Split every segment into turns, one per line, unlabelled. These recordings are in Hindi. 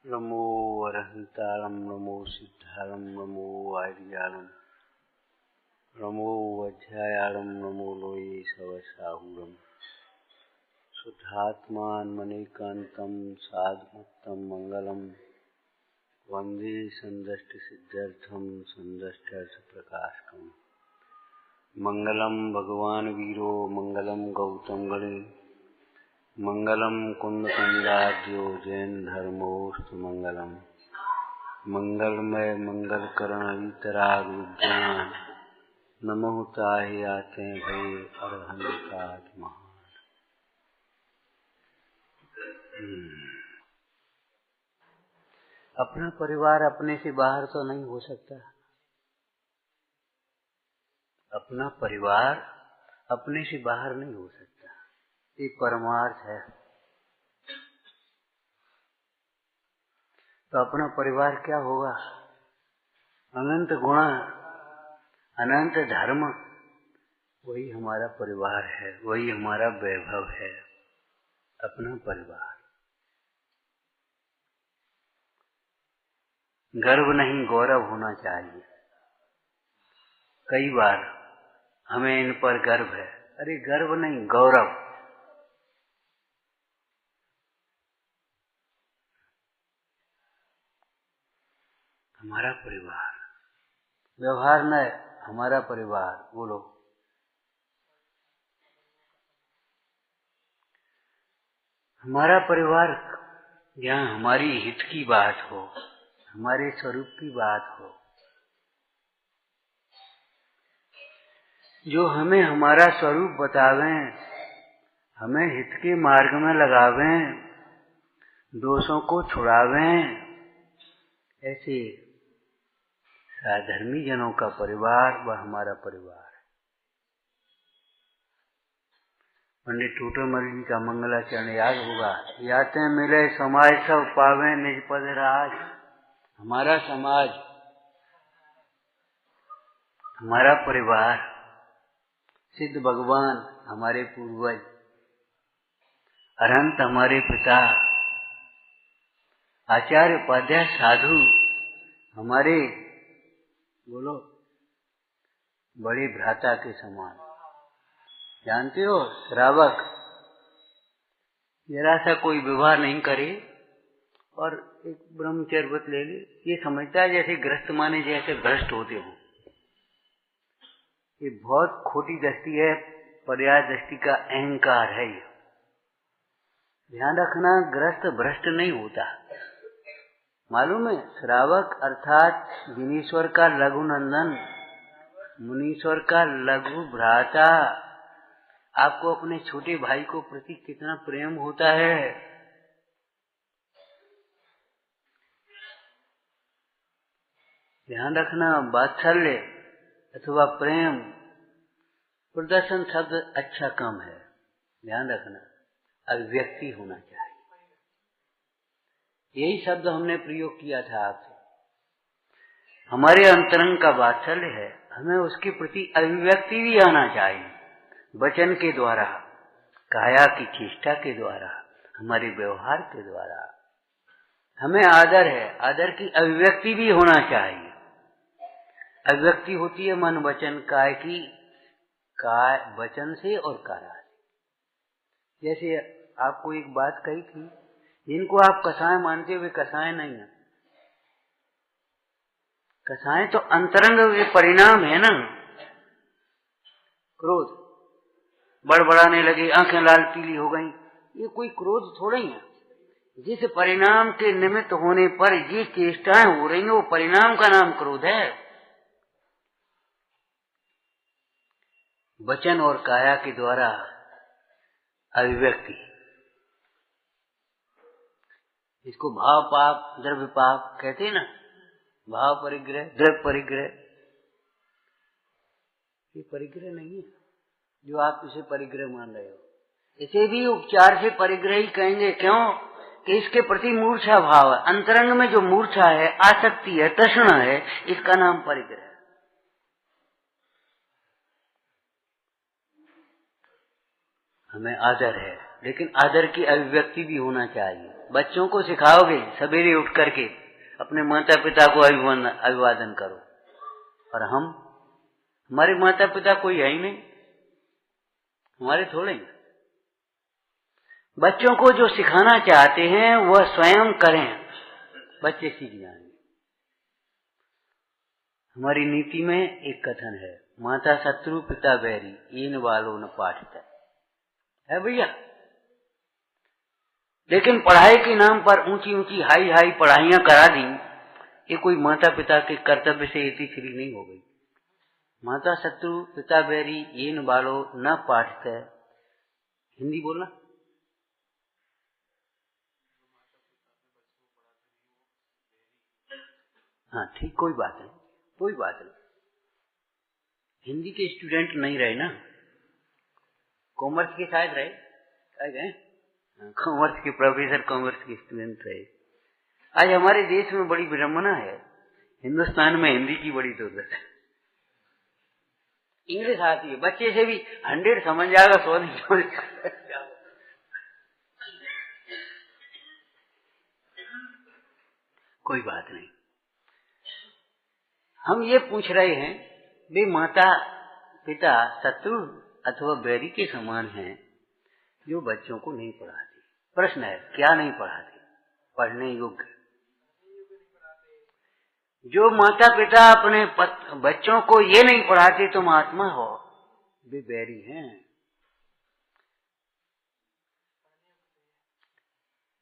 नमो अरहंतारं नमो सिद्धारं नमो आर्याणं नमो अध्यायाणं नमो लोये सवसाहुरं शुद्धात्मान्मनेकान्तं साधुमुक्तं मंगलम वंदे संदष्टसिद्ध्यर्थं संदष्टर्थप्रकाशकम् मंगलम भगवान वीरो मंगलम गौतम गणे मंगलम कुंदकुंडाद्यो जैन धर्मोस्तु मंगलम मंगलमय मंगलकरण वितराग विज्ञान नमो ताहि आते भय अरहंतात् महान। अपना परिवार अपने से बाहर तो नहीं हो सकता। अपना परिवार अपने से बाहर नहीं हो सकता, ये परमार्थ है। तो अपना परिवार क्या होगा? अनंत गुण अनंत धर्म, वही हमारा परिवार है, वही हमारा वैभव है। अपना परिवार गर्व नहीं गौरव होना चाहिए। कई बार हमें इन पर गर्व है, अरे गर्व नहीं गौरव। हमारा परिवार, व्यवहार न हमारा परिवार। बोलो, हमारा परिवार यहाँ हमारी हित की बात हो, हमारे स्वरूप की बात हो, जो हमें हमारा स्वरूप बतावें, हमें हित के मार्ग में लगावें, दोषों को छुड़ावें। ऐसे साधर्मी जनों का परिवार वह हमारा परिवार है। पंडित टूटमल जी का मंगलाचरण याद होगा, याते मिले समाज सब पावे निज पद राज। हमारा समाज, हमारा परिवार, सिद्ध भगवान हमारे पूर्वज, अनंत हमारे पिता, आचार्य उपाध्याय साधु हमारे, बोलो, बड़े भ्राता के समान। जानते हो, श्रावक जरा सा कोई व्यवहार नहीं करे और एक ब्रह्मचर्य व्रत ले ले, ये समझता है जैसे ग्रस्त माने जैसे भ्रष्ट होते हो। ये बहुत खोटी दृष्टि है, पर्याय दृष्टि का अहंकार है। ये ध्यान रखना, ग्रस्त भ्रष्ट नहीं होता। मालूम है, श्रावक अर्थात जिनेश्वर का लघु नंदन, मुनीश्वर का लघु भ्राता। आपको अपने छोटे भाई को प्रति कितना प्रेम होता है। ध्यान रखना, वात्सल्य अथवा प्रेम, प्रदर्शन शब्द अच्छा कम है। ध्यान रखना, अभिव्यक्ति होना चाहिए। यही शब्द हमने प्रयोग किया था आपसे। हमारे अंतरंग का वात्सल्य है, हमें उसके प्रति अभिव्यक्ति भी आना चाहिए। वचन के द्वारा, काया की चेष्टा के द्वारा, हमारे व्यवहार के द्वारा हमें आदर है, आदर की अभिव्यक्ति भी होना चाहिए। अभिव्यक्ति होती है मन वचन काय की, काय वचन से और काया से। जैसे आपको एक बात कही थी, जिनको आप कसाय मानते हो वे कसाय नहीं है। कसाय तो अंतरंग के परिणाम है ना। क्रोध, बड़बड़ाने लगे, आंखें लाल पीली हो गई, ये कोई क्रोध थोड़ा ही है। जिस परिणाम के निमित्त होने पर ये चेष्टाएं हो रही हैं, वो परिणाम का नाम क्रोध है। वचन और काया के द्वारा अभिव्यक्ति, इसको भाव पाप द्रव्य पाप कहते हैं ना। भाव परिग्रह, द्रव्य परिग्रह, ये परिग्रह नहीं है जो आप इसे परिग्रह मान रहे हो। इसे भी उपचार से परिग्रह ही कहेंगे। क्यों? कि इसके प्रति मूर्छा भाव है, अंतरंग में जो मूर्छा है, आसक्ति है, तृष्णा है, इसका नाम परिग्रह है। हमें आदर है, लेकिन आदर की अभिव्यक्ति भी होना चाहिए। बच्चों को सिखाओगे सवेरे उठ करके अपने माता पिता को अभिवादन करो, और हमारे माता पिता कोई है ही नहीं, हमारे थोड़े। बच्चों को जो सिखाना चाहते हैं वह स्वयं करें, बच्चे सीख जाएंगे। हमारी नीति में एक कथन है, माता शत्रु पिता बैरी, इन वालों न पाठता है भैया। लेकिन पढ़ाई के नाम पर ऊंची ऊंची हाई हाई पढ़ाइयां करा दी, ये कोई माता पिता के कर्तव्य से इतनी फ्री नहीं हो गई। माता शत्रु पिता बैरी, इन वालों न पाठता, हिंदी बोलना। हाँ ठीक, कोई बात नहीं, कोई बात नहीं। हिंदी के स्टूडेंट नहीं रहे ना, कॉमर्स के शायद रहे, कॉमर्स के प्रोफेसर, कॉमर्स के स्टूडेंट रहे। आज हमारे देश में बड़ी विडंबना है, हिंदुस्तान में हिंदी की बड़ी जरूरत है। इंग्लिश आती है, बच्चे से भी 100 समझ जाएगा, 100 नहीं समझ जाएगा। कोई बात नहीं। हम ये पूछ रहे हैं, वे माता पिता शत्रु अथवा बैरी के समान हैं जो बच्चों को नहीं पढ़ाते। प्रश्न है, क्या नहीं पढ़ाते? पढ़ने योग्य। जो माता पिता अपने बच्चों को ये नहीं पढ़ाते तुम आत्मा हो, वे बैरी हैं।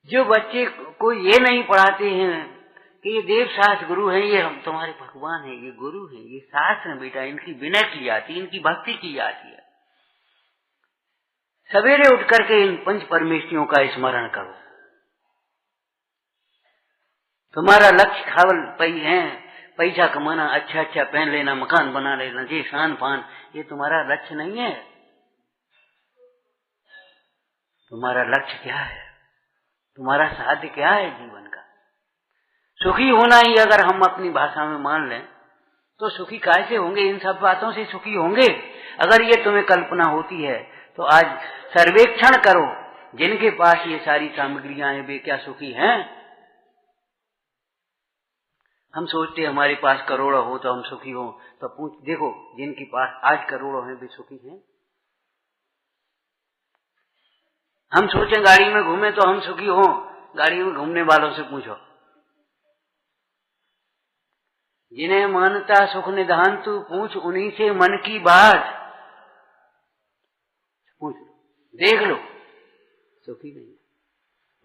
जो बच्चे को ये नहीं पढ़ाते हैं कि ये देव शास्त्र गुरु हैं, ये हम तुम्हारे भगवान हैं, ये गुरु हैं, ये शास्त्र हैं बेटा, इनकी विनय की जाती है, इनकी भक्ति की जाती है। सवेरे उठ करके इन पंच परमेष्ठियों का स्मरण करो। तुम्हारा लक्ष्य खावल पई है, पैसा कमाना, अच्छा अच्छा पहन लेना, मकान बना लेना, ये शान पान, ये तुम्हारा लक्ष्य नहीं है। तुम्हारा लक्ष्य क्या है? तुम्हारा साध्य क्या है जीवन का? सुखी होना ही अगर हम अपनी भाषा में मान लें तो सुखी कैसे होंगे? इन सब बातों से सुखी होंगे? अगर ये तुम्हें कल्पना होती है तो आज सर्वेक्षण करो, जिनके पास ये सारी सामग्रियां हैं वे क्या सुखी हैं? हम सोचते हमारे पास करोड़ों हो तो हम सुखी हो, तो पूछ देखो जिनके पास आज करोड़ों हैं वे सुखी हैं? हम सोचें गाड़ी में घूमे तो हम सुखी हो, गाड़ी में घूमने वालों से पूछो। जिन्हें मानता सुख निधान तू पूछ, उन्हीं से मन की बात पूछ, देख लो, सुखी नहीं।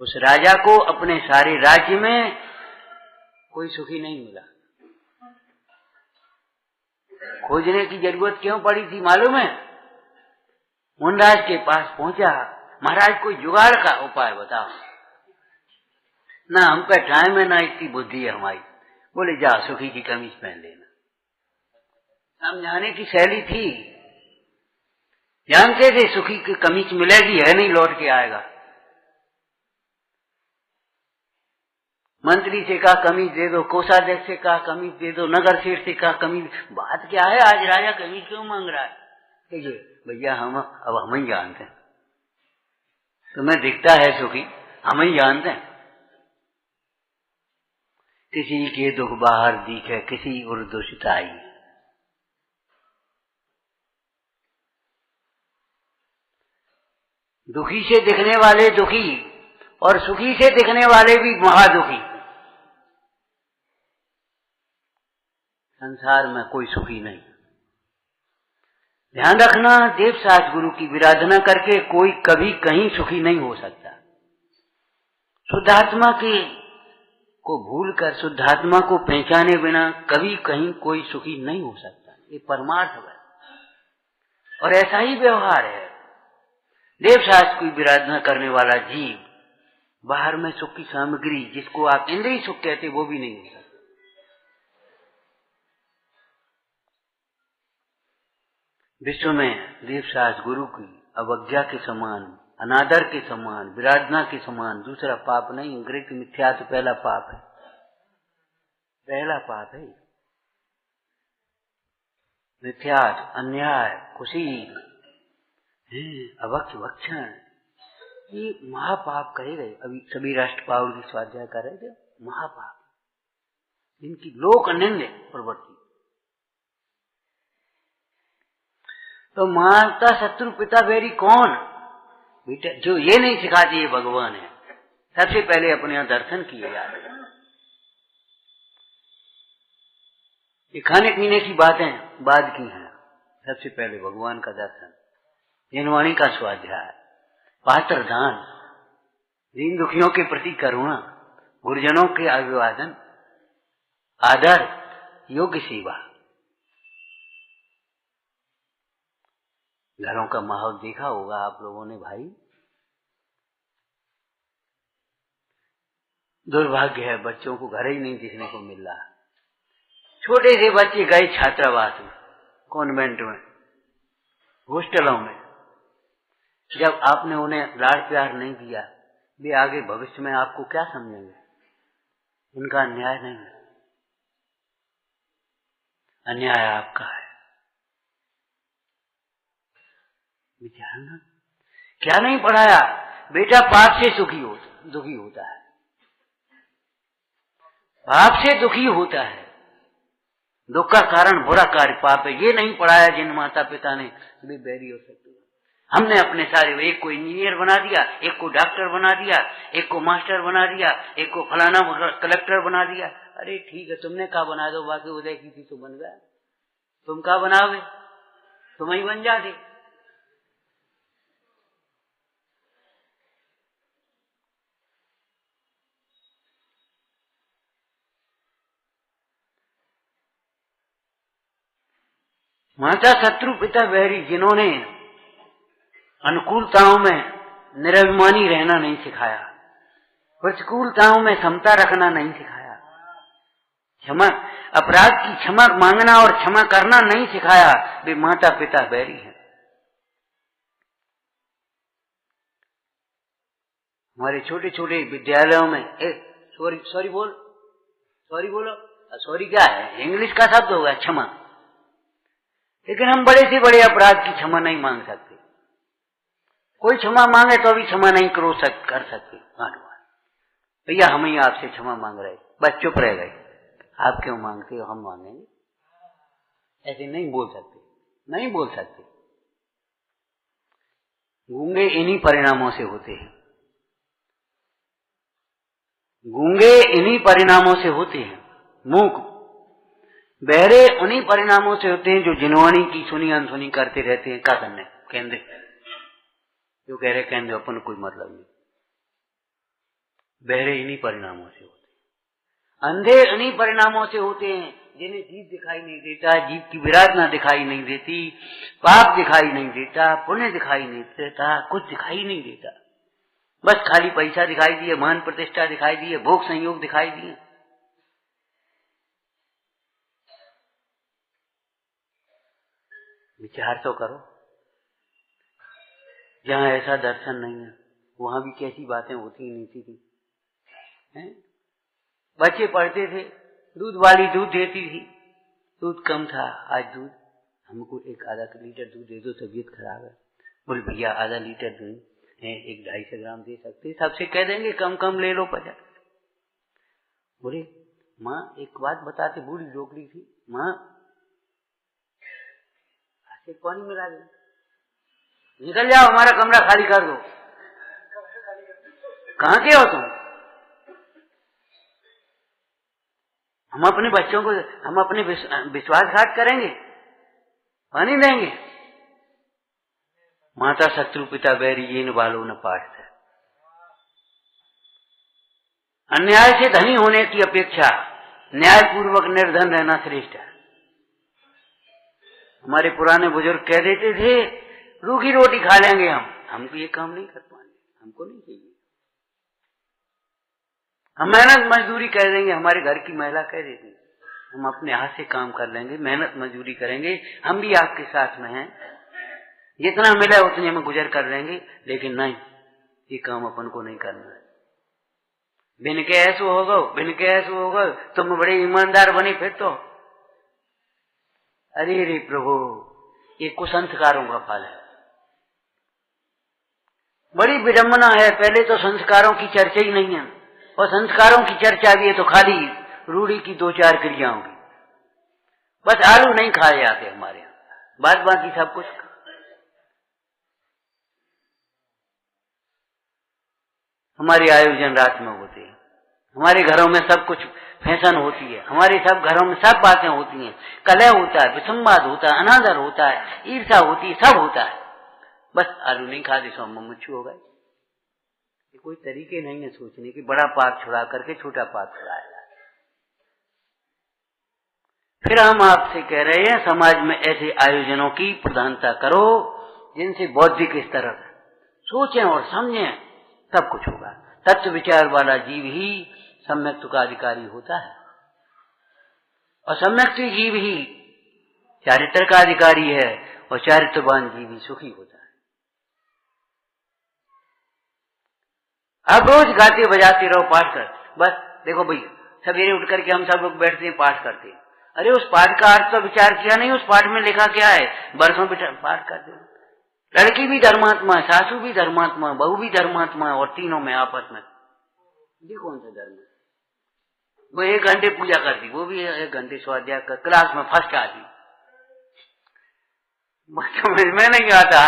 उस राजा को अपने सारे राज्य में कोई सुखी नहीं मिला। खोजने की जरूरत क्यों पड़ी थी मालूम है? मुनराज के पास पहुंचा, महाराज कोई जुगाड़ का उपाय बताओ। ना हम पे टाइम है, ना इतनी बुद्धि है हमारी। बोले जा सुखी की कमीज पहन लेना। समझाने की शैली थी, जानते थे सुखी की कमीज मिलेगी, है नहीं लौट के आएगा। मंत्री से कहा कमीज दे दो, कोषाध्यक्ष से कहा कमीज दे दो, नगर सेठ से कहा कमीज। बात क्या है, आज राजा कमीज क्यों मांग रहा है? भैया हम ही जानते हैं, तुम्हें दिखता है सुखी, हम ही जानते हैं। किसी के दुख बाहर दिखे, किसी और दुष्टाई। दुखी से दिखने वाले दुखी और सुखी से दिखने वाले भी महादुखी। संसार में कोई सुखी नहीं। ध्यान रखना, देव शास्त्र गुरु की विराधना करके कोई कभी कहीं सुखी नहीं हो सकता। शुद्धात्मा को भूलकर, शुद्धात्मा को पहचाने बिना कभी कहीं कोई सुखी नहीं हो सकता। ये परमार्थ है और ऐसा ही व्यवहार है। देव शास्त्र की विराधना करने वाला जीव बाहर में सुख की सामग्री, जिसको आप इंद्रिय सुख कहते, वो भी नहीं हो सकता। विश्व में देव शास्त्र गुरु की अवज्ञा के समान, अनादर के समान, विराधना के समान दूसरा पाप नहीं। ग्रीक मिथ्या तो पहला पाप है, पहला पाप है मिथ्यात, अन्याय, कुशील, अवक्ष भक्षण, ये महापाप कहे गए। अभी सभी राष्ट्रपाल की स्वाध्याय कर रहे थे, महापाप, इनकी लोक निंदे प्रवृत्ति। तो माता शत्रु पिता बैरी कौन? बेटा जो ये नहीं सिखाती ये भगवान है। सबसे पहले अपने यहाँ दर्शन किए जा रहे हैं। ये खाने पीने की बातें बाद की हैं, सबसे पहले भगवान का दर्शन, जिनवाणी का स्वाध्याय, पात्र दान, दीन दुखियों के प्रति करुणा, गुरुजनों के अभिवादन, आदर, योग्य सेवा। घरों का माहौल देखा होगा आप लोगों ने भाई। दुर्भाग्य है बच्चों को घर ही नहीं देखने को मिल रहा। छोटे से बच्चे गए छात्रावास में, कॉन्वेंट में, हॉस्टलों में, जब आपने उन्हें लाड़ प्यार नहीं दिया, वे आगे भविष्य में आपको क्या समझेंगे? इनका अन्याय नहीं है, अन्याय आपका है। विचारना क्या नहीं पढ़ाया? बेटा पाप से दुखी होता है, पाप से दुखी होता है, दुख का कारण बुरा कार्य पाप है। ये नहीं पढ़ाया जिन माता पिता ने, वे बैरी हो सकते। हमने अपने सारे, एक को इंजीनियर बना दिया, एक को डॉक्टर बना दिया, एक को मास्टर बना दिया, एक को फलाना कलेक्टर बना दिया। अरे ठीक है, तुमने कहा बना दो, बाकी उदय की थी तो बन गया। तुम कहा बनाओगे? तुम ही बन जाते। माता शत्रु पिता बैरी, जिन्होंने अनुकूलताओं में निरभिमानी रहना नहीं सिखाया, प्रतिकूलताओं में समता रखना नहीं सिखाया, क्षमा, अपराध की क्षमा मांगना और क्षमा करना नहीं सिखाया, वे माता पिता बैरी हैं। हमारे छोटे छोटे विद्यालयों में सॉरी बोलो, सॉरी क्या है? इंग्लिश का शब्द होगा क्षमा। लेकिन हम बड़े से बड़े अपराध की क्षमा नहीं मांग सकते। कोई क्षमा मांगे तो अभी क्षमा नहीं कर सकते। भैया हम ही आपसे क्षमा मांग रहे, बस चुप रह गए। आप क्यों मांगते हो? हम मांगेंगे। ऐसे नहीं बोल सकते। गूंगे इन्हीं परिणामों से होते हैं, मूक बहरे उन्हीं परिणामों से होते हैं जो जिनवाणी की सुनी अनसुनी करते रहते हैं। क्या करने केंद्र जो कह रहे केंद्र अपन कोई मतलब नहीं। बहरे इन्हीं परिणामों से होते हैं, अंधे इन्हीं परिणामों से होते हैं, जिन्हें जीव दिखाई नहीं देता, जीव की विराटना दिखाई नहीं देती, पाप दिखाई नहीं देता, पुण्य दिखाई नहीं देता, कुछ दिखाई नहीं देता। बस खाली पैसा दिखाई दिए, मान प्रतिष्ठा दिखाई दिए, भोग संयोग दिखाई दिए। विचार तो करो, जहां ऐसा दर्शन नहीं है वहां भी कैसी बातें होती नहीं थी। बच्चे पढ़ते थे, दूध वाली दूध देती थी, दूध कम था, आज दूध हमको एक आधा लीटर दूध दे दो, तबीयत खराब है। बोल भैया आधा लीटर दूध है, 100-250 ग्राम दे सकते, सबसे कह देंगे कम ले लो 50। बोले माँ एक बात बताते, बूढ़ी डोकरी थी, माँ एक पानी मिला दे, निकल जाओ हमारा कमरा खाली कर दो। कहाँ के हो तुम? हम अपने बच्चों को, हम अपने विश्वासघात करेंगे, पानी देंगे? माता शत्रु पिता बैरी ये बालो न पाठ है। अन्याय से धनी होने की अपेक्षा न्यायपूर्वक निर्धन रहना श्रेष्ठ है। हमारे पुराने बुजुर्ग कह देते थे रूखी रोटी खा लेंगे हमको ये काम नहीं कर पाएंगे, हमको नहीं चाहिए। हम मेहनत मजदूरी कर देंगे, हमारे घर की महिला कह देती हम अपने हाथ से काम कर लेंगे, मेहनत मजदूरी करेंगे, हम भी आपके साथ में हैं, जितना मिला उतने में गुजर कर लेंगे। लेकिन नहीं, ये काम अपन को नहीं करना है। बिन के ऐसो होगा, तुम बड़े ईमानदार बने फिर तो। अरे रे प्रभु, ये कुसंस्कारों का फल है। बड़ी विडंबना है। पहले तो संस्कारों की चर्चा ही नहीं है, और संस्कारों की चर्चा भी है तो खाली रूढ़ी की 2-4 क्रियाओं की। बस आलू नहीं खाए जाते हमारे यहाँ, बाद बाकी सब कुछ। हमारे आयोजन रात में होते हैं, हमारे घरों में सब कुछ फैशन होती है, हमारे सब घरों में सब बातें होती हैं, कलह होता है, विसंवाद होता है, अनादर होता है, ईर्ष्या होती है, सब होता है। बस आलू नहीं खाते सो हम मुच्छू हो गए। ये कोई तरीके नहीं है सोचने की, बड़ा पाप छुड़ा करके छोटा पाप छुड़ाया जाए। फिर हम आपसे कह रहे हैं समाज में ऐसे आयोजनों की प्रधानता करो जिनसे बौद्धिक स्तर सोचें और समझें, तब कुछ होगा। तत्व विचार वाला जीव ही सम्यक्त्व का अधिकारी होता है, और सम्यक्त्व जीव ही चारित्र का अधिकारी है, और चारित्रवान जीव ही सुखी होता है। अब रोज गाते बजाते रहो, पाठ कर। बस देखो भाई, सवेरे उठ करके हम सब लोग बैठते हैं, पाठ करते हैं। अरे उस पाठ का अर्थ तो विचार किया नहीं, उस पाठ में लिखा क्या है? बरसों पाठ करते हैं। लड़की भी धर्मात्मा है, सासू भी धर्मात्मा है, बहू भी धर्मात्मा है, और तीनों में आपस में ये कौन सा धर्म है? वो 1 घंटे पूजा करती, वो भी 1 घंटे स्वाध्याय कर, क्लास में फर्स्ट आती। समझ में नहीं आता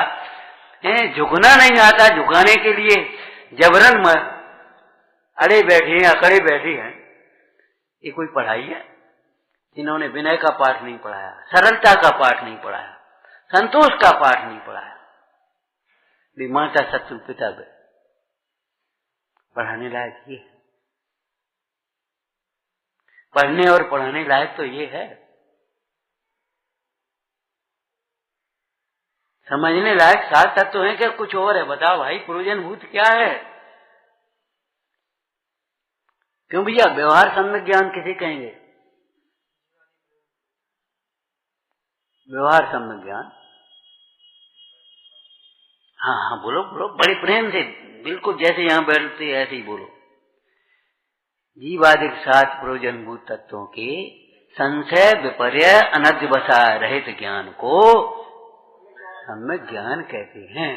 है, झुकना नहीं आता, झुकाने के लिए जबरन अड़े बैठे हैं, अकड़े बैठे हैं। ये कोई पढ़ाई है? इन्होंने विनय का पाठ नहीं पढ़ाया, सरलता का पाठ नहीं पढ़ाया, संतोष का पाठ नहीं पढ़ाया। माता शत्रु पिता पढ़ाने लायक ये है, पढ़ने और पढ़ाने लायक तो ये है। समझने लायक 7 तत्व हैं क्या कुछ और है? बताओ भाई, प्रयोजनभूत क्या है? क्यों भैया, व्यवहार सम्यक ज्ञान किसे कहेंगे? व्यवहार सम्यक ज्ञान, हाँ हाँ बोलो बोलो, बड़े प्रेम से, बिल्कुल जैसे यहां बैठते ऐसे ही बोलो। जीवादिक 7 प्रयोजनभूत तत्वों के संशय विपर्य अनध्यवसा रहित ज्ञान को सम्यक ज्ञान कहते हैं।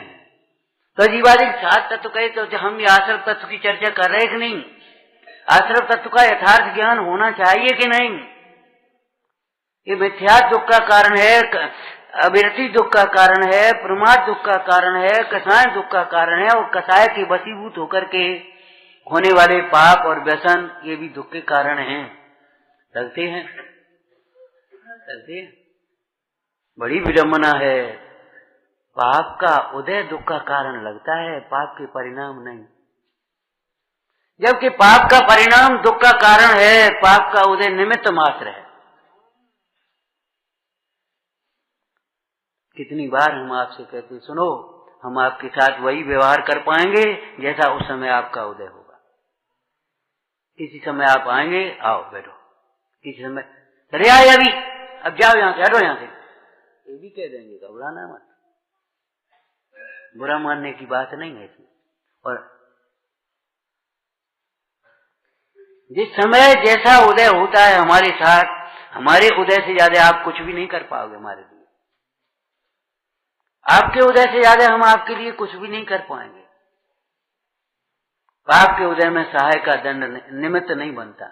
तो जीवादिक 7 तत्व कहे तो हम ये आश्रव तत्व की चर्चा कर रहे कि नहीं? आश्रव तत्व का यथार्थ ज्ञान होना चाहिए कि नहीं? ये मिथ्या दुख का कारण है, अविरति दुख का कारण है, प्रमाद दुख का कारण है, कसाय दुख का कारण है, और कसाय के वशीभूत होकर के होने वाले पाप और व्यसन ये भी दुख के कारण हैं। लगते हैं बड़ी विडंबना है। पाप का उदय दुख का कारण लगता है, पाप के परिणाम नहीं। जबकि पाप का परिणाम दुख का कारण है, पाप का उदय निमित्त मात्र है। कितनी बार हम आपसे कहते, सुनो, हम आपके साथ वही व्यवहार कर पाएंगे जैसा उस समय आपका उदय होगा। किसी समय आप आएंगे, आओ बैठो, किसी समय चले आए अभी, अब जाओ यहां से, हटो यहां से, ये भी कह देंगे, घबराना मत। बुरा मानने की बात नहीं है इसमें। और जिस समय जैसा उदय होता है हमारे साथ, हमारे उदय से ज्यादा आप कुछ भी नहीं कर पाओगे हमारे लिए। आपके उदय से ज्यादा हम आपके लिए कुछ भी नहीं कर पाएंगे। पाप के उदय में सहाय का दंड निमित्त नहीं बनता,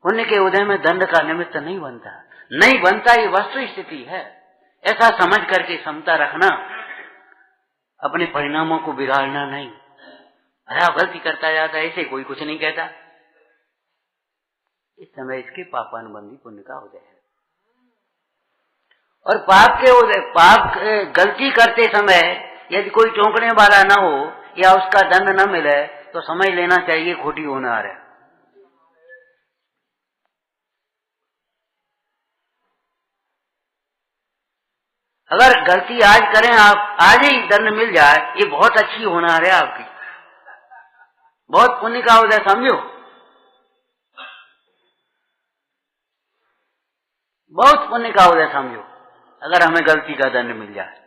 पुण्य के उदय में दंड का निमित्त नहीं बनता, ये वस्तु स्थिति है। ऐसा समझ करके समता रखना, अपने परिणामों को बिगाड़ना नहीं। अरे आप गलती करता जाता है, ऐसे कोई कुछ नहीं कहता। इस समय इसके पापानुबंधी पुण्य का उदय है। और पाप गलती करते समय यदि कोई टोकने वाला न हो या उसका दंड न मिले तो समझ लेना चाहिए खोटी होनहार है। अगर गलती आज करें आप, आज ही दंड मिल जाए, ये बहुत अच्छी होनहार है आपकी, बहुत पुण्य का उदय समझो, बहुत पुण्य का उदय समझो अगर हमें गलती का दंड मिल जाए।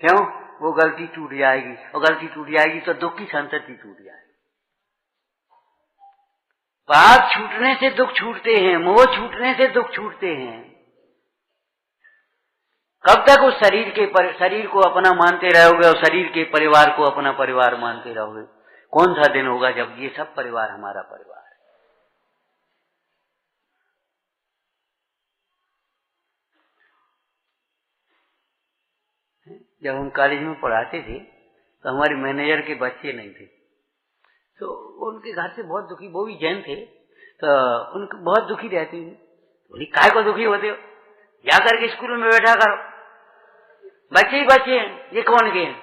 क्यों? वो गलती टूट जाएगी, और गलती टूट जाएगी तो दुख की संतति टूट जाएगी। पाप छूटने से दुख छूटते हैं, मोह छूटने से दुख छूटते हैं। कब तक उस शरीर को अपना मानते रहोगे और शरीर के परिवार को अपना परिवार मानते रहोगे? कौन सा दिन होगा जब ये सब परिवार हमारा परिवार है? जब हम कॉलेज में पढ़ाते थे तो हमारे मैनेजर के बच्चे नहीं थे, तो उनके घर से बहुत दुखी, वो भी जैन थे, तो उनको बहुत दुखी रहती थी। बोली काय को दुखी होते हो, जा करके स्कूल में बैठा करो, बच्चे ही बच्चे हैं, ये कौन के हैं?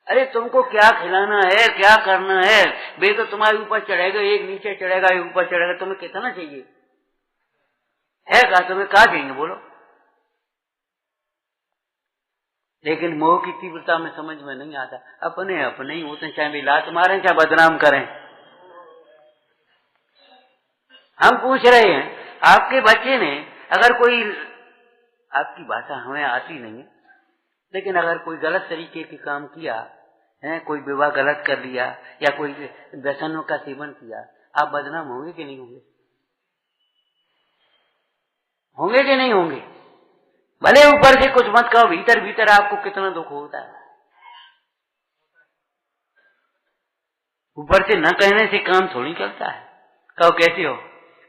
अरे तुमको क्या खिलाना है, क्या करना है, वे तो तुम्हारे ऊपर चढ़ेगा, एक नीचे चढ़ेगा एक ऊपर चढ़ेगा, तुम्हें कितना चाहिए है? क्या तुम्हें क्या चाहिए बोलो? लेकिन मोह की तीव्रता में समझ में नहीं आता, अपने अपने ही होते, चाहे भी लात मारें चाहे बदनाम करें। हम पूछ रहे हैं आपके बच्चे ने, अगर कोई, आपकी भाषा हमें आती नहीं है, लेकिन अगर कोई गलत तरीके के काम किया है, कोई विवाह गलत कर लिया या कोई व्यसनों का सेवन किया, आप बदनाम होंगे कि नहीं होंगे? होंगे कि नहीं होंगे? भले ऊपर से कुछ मत कहो, भीतर भीतर आपको कितना दुख होता है। ऊपर से न कहने से काम थोड़ी चलता है। कहो कैसे हो,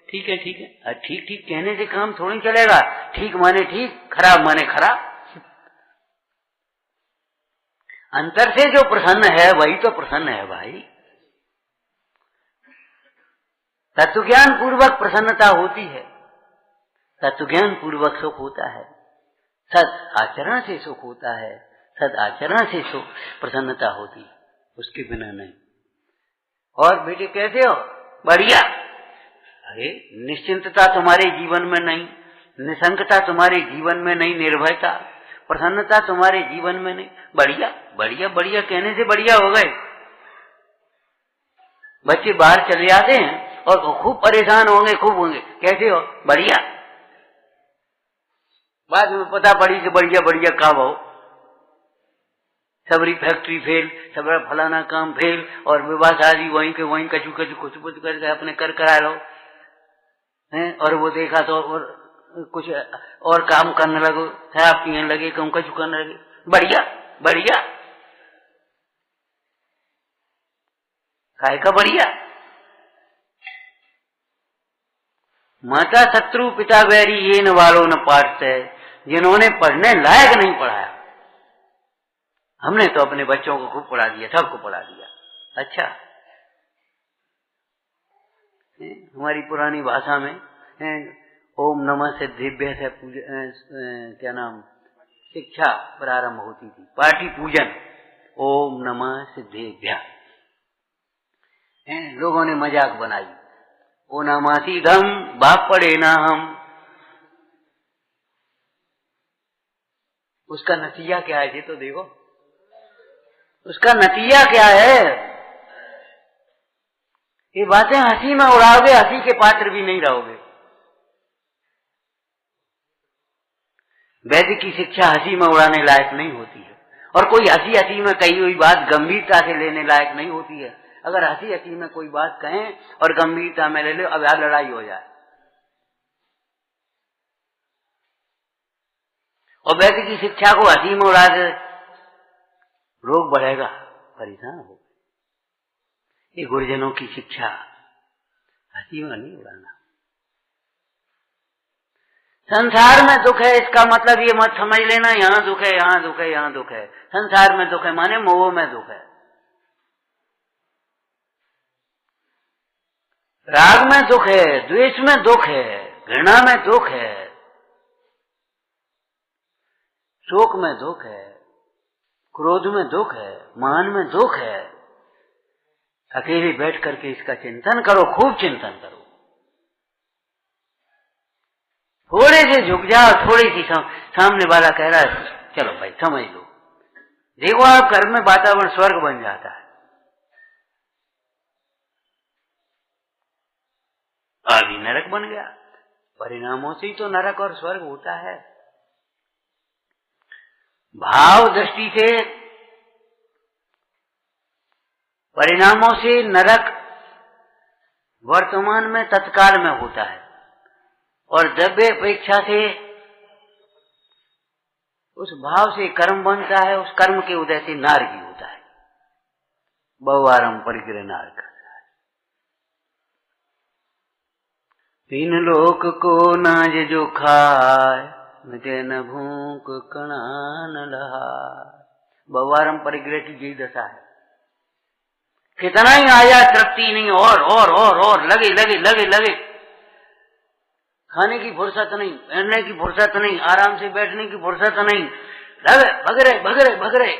ठीक है ठीक है, ठीक ठीक कहने से काम थोड़ी चलेगा। ठीक माने ठीक, खराब माने खराब। अंतर से जो प्रसन्न है वही तो प्रसन्न है भाई। तत्वज्ञान पूर्वक प्रसन्नता होती है, तत्वज्ञान पूर्वक सुख होता है, सद आचरण से सुख होता है, सद आचरण से सुख प्रसन्नता होती है, उसके बिना नहीं। और बेटे कैसे हो, बढ़िया। अरे निश्चिंतता तुम्हारे जीवन में नहीं, निशंकता तुम्हारे जीवन में नहीं, निर्भयता प्रसन्नता तुम्हारे जीवन में नहीं, बढ़िया बढ़िया बढ़िया कहने से बढ़िया हो गए। बच्चे बाहर चले जाते हैं और खूब परेशान होंगे, खूब होंगे, कैसे हो, बढ़िया। बाद में पता पड़ी कि बढ़िया बढ़िया कहा हो, सबरी फैक्ट्री फेल, सबरा फलाना काम फेल, और विवाह शादी वहीं के वहीं कचू कचू कुछ कुछ करके अपने कर करा लो हैं। और वो देखा तो और कुछ और काम करने लगो, शराब पीने लगे, कम कचू करने लगे, बढ़िया बढ़िया। काय का बढ़िया? माता शत्रु पिता बैरी ये न वालों न पाठते, जिन्होंने पढ़ने लायक नहीं पढ़ाया। हमने तो अपने बच्चों को खूब पढ़ा दिया, सबको पढ़ा दिया। अच्छा, हमारी पुरानी भाषा में ओम नमः सिद्धेभ्य से क्या नाम, शिक्षा प्रारंभ होती थी, पाठी पूजन, ओम नमः सिद्धेभ्य। लोगों ने मजाक बनाई, ओ नामासी धम बाप पढ़े ना हम। उसका नतीजा क्या है ये तो देखो, उसका नतीजा क्या है। ये बातें हंसी में उड़ाओगे, हंसी के पात्र भी नहीं रहोगे। वैदिक की शिक्षा हंसी में उड़ाने लायक नहीं होती है, और कोई हंसी हंसी में कही हुई बात गंभीरता से लेने लायक नहीं होती है। अगर हंसी हंसी में कोई बात कहें और गंभीरता में ले लो, अब यार लड़ाई हो जाए। और वैदिक की शिक्षा को हंसी में उड़ा दे, रोग बढ़ेगा, परेशान हो। ये गुरुजनों की शिक्षा हंसी में नहीं उड़ाना। संसार में दुख है, इसका मतलब ये मत समझ लेना यहाँ दुख है, यहाँ दुख है, यहाँ दुख है। संसार में दुख है माने मोह में दुख है, राग में दुख है, द्वेष में दुख है, घृणा में दुख है, शोक में दुख है, क्रोध में दुख है, मान में दुख है। अकेले बैठ करके इसका चिंतन करो, खूब चिंतन करो। थोड़े से झुक जाओ, थोड़ी सी सामने वाला कह रहा है चलो भाई समझ लो, देखो आप घर में वातावरण स्वर्ग बन जाता है। अभी नरक बन गया, परिणामों से ही तो नरक और स्वर्ग होता है। भाव दृष्टि से परिणामों से नरक वर्तमान में तत्काल में होता है, और द्रव्य अपेक्षा से उस भाव से कर्म बनता है, उस कर्म के उदय से नारगी होता है। बहुवारम परिग्रह नारग करता है। तीन लोक को नाज जो खाए, मुझे न भूख कणा न लहाए। बहुवारम परिग्रह की यही दशा है। कितना ही आया तृप्ति नहीं, और लगे लगे लगे लगे। खाने की फुर्सत नहीं, पहनने की फुर्सत नहीं, आराम से बैठने की फुर्सत नहीं, लगे भग रहे।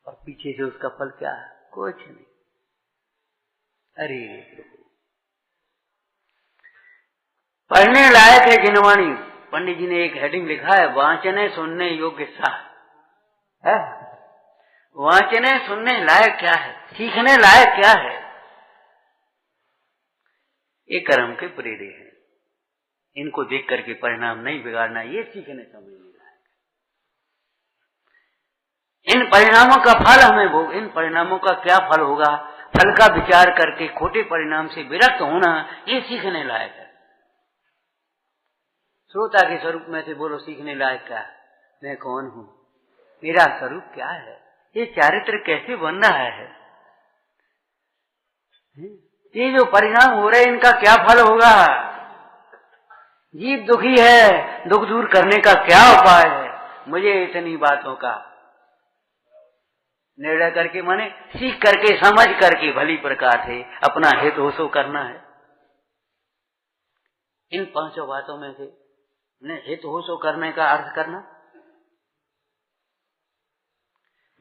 और पीछे से उसका फल क्या है? कुछ नहीं। अरे पढ़ने लायक है जिनवाणी। पंडित जी ने एक हेडिंग लिखा है, वांचने सुनने योग्य सा है। वांचने सुनने लायक क्या है, सीखने लायक क्या है? ये कर्म के प्रेरे हैं। इनको देख करके परिणाम नहीं बिगाड़ना, ये सीखने समझने लायक। इन परिणामों का फल हमें भोग, इन परिणामों का क्या फल होगा, फल का विचार करके खोटे परिणाम से विरक्त होना, ये सीखने लायक है। श्रोता के स्वरूप में से बोलो, सीखने लायक क्या है? मैं कौन हूं, मेरा स्वरूप क्या है, ये चारित्र कैसे बन रहा है, ये जो परिणाम हो रहे हैं इनका क्या फल होगा? जीव दुखी है, दुख दूर करने का क्या उपाय है? मुझे इतनी बातों का निर्णय करके, माने सीख करके, समझ करके भली प्रकार से अपना हित होशो करना है। इन पांचों बातों में से हित होशो करने का अर्थ करना,